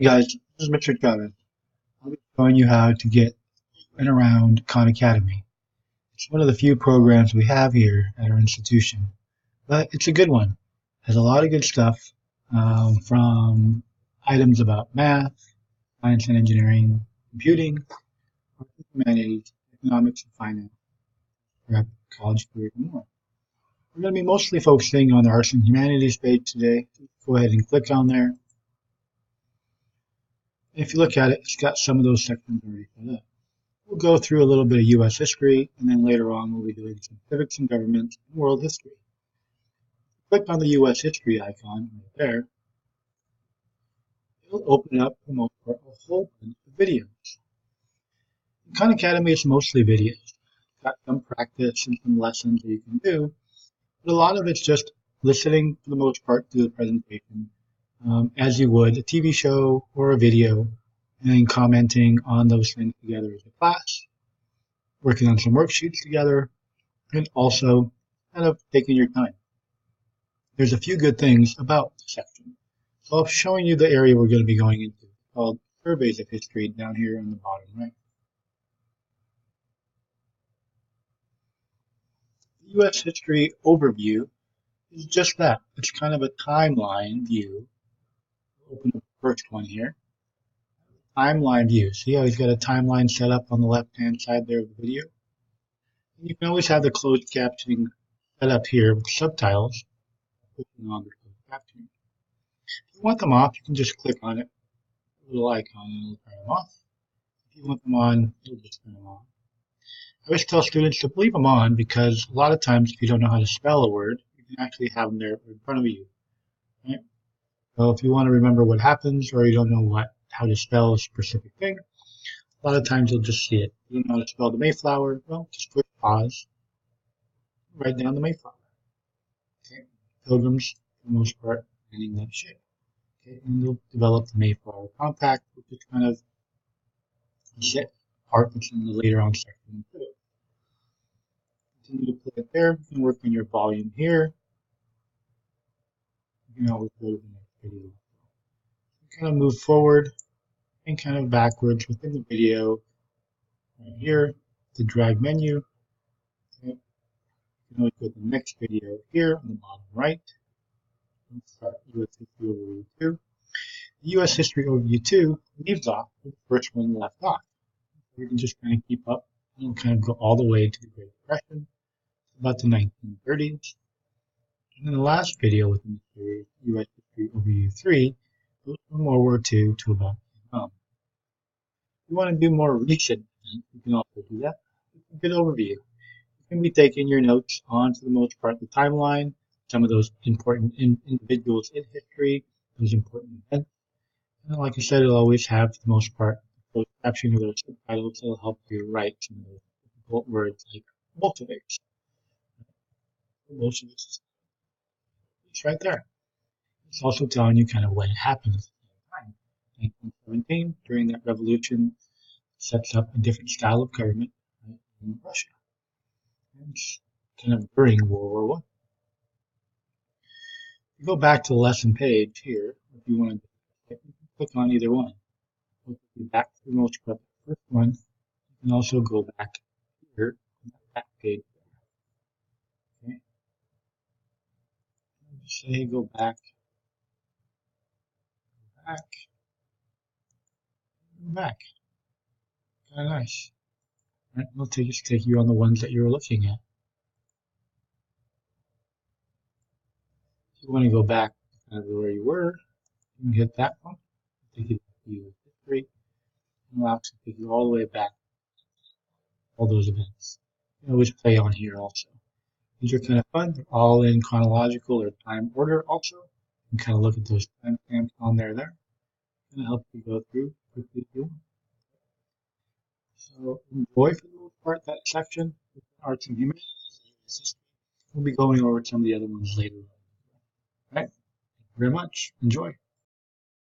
Hey guys, this is Mr. Chavez. I'll be showing you how to get in and around Khan Academy. It's one of the few programs we have here at our institution, but it's a good one. It has a lot of good stuff from items about math, science and engineering, computing, humanities, economics, and finance, prep, college career, and more. We're going to be mostly focusing on the arts and humanities page today. Go ahead and click on there. If you look at it, it's got some of those sections already set up. We'll go through a little bit of U.S. history, and then later on we'll be doing some civics and government and world history. Click on the U.S. history icon right there. It'll open up, for the most part, a whole bunch of videos. Khan Academy is mostly videos. It's got some practice and some lessons that you can do, but a lot of it's just listening, for the most part, to the presentation, as you would a TV show or a video, and then commenting on those things together as a class, working on some worksheets together, and also kind of taking your time. There's a few good things about the section. So I'm showing you the area we're going to be going into, called Surveys of History, down here on the bottom right. The U.S. History Overview is just that. It's kind of a timeline view. Open up the first one here. Timeline view. See how he's got a timeline set up on the left-hand side there of the video? And you can always have the closed captioning set up here with subtitles. Clicking on the closed captioning. If you want them off, you can just click on it, a little icon, and it'll turn them off. If you want them on, it'll just turn them on. I always tell students to leave them on because a lot of times if you don't know how to spell a word, you can actually have them there in front of you. Right? So if you want to remember what happens or you don't know how to spell a specific thing, a lot of times you'll just see it. You don't know how to spell the Mayflower, well, just click pause, write down the Mayflower. Okay? Pilgrims, for the most part, ending that ship. Okay? And you'll develop the Mayflower Compact, which is kind of a part that's in the later on section. Continue to play it there. You can work on your volume here. You can always go to the next video. You kind of move forward and kind of backwards within the video. Right here, the drag menu. Okay. You can always go to the next video here on the bottom right. Let's start U.S. History Overview 2. The U.S. History Overview 2 leaves off with the first one left off. So you can just kind of keep up and kind of go all the way to the Great Depression, about the 1930s. And then the last video within the series, U.S. History Overview 3, goes from World War II to about Vietnam. If you want to do more recent events, you can also do that. It's a good overview. You can be taking your notes on, for the most part, the timeline, some of those important individuals in history, those important events. And like I said, it'll always have, for the most part, closed captioning or those subtitles that'll help you write some of those difficult words like Bolsheviks. Bolsheviks. It's right there. It's also telling you kind of when it happened at the same time. 1917, during that revolution, sets up a different style of government, right, in Russia. And it's kind of during World War I. You go back to the lesson page here, if you want to, you can click on either one. We'll take you back to the most part, the first one. You can also go back here on that back page. Okay. Say go back, back, back. Kind of nice. Right, we'll take you on the ones that you're looking at. If you want to go back kind of where you were, you can hit that one. Take you to history, and it'll actually take you all the way back, all those events. You can always play on here also. These are kind of fun. They're all in chronological or time order also. You can kind of look at those timestamps on there. Kind of help you go through quickly if you want. So enjoy for the most part that section with arts and humanities. We'll be going over some of the other ones later on. All right. Thank you very much. Enjoy.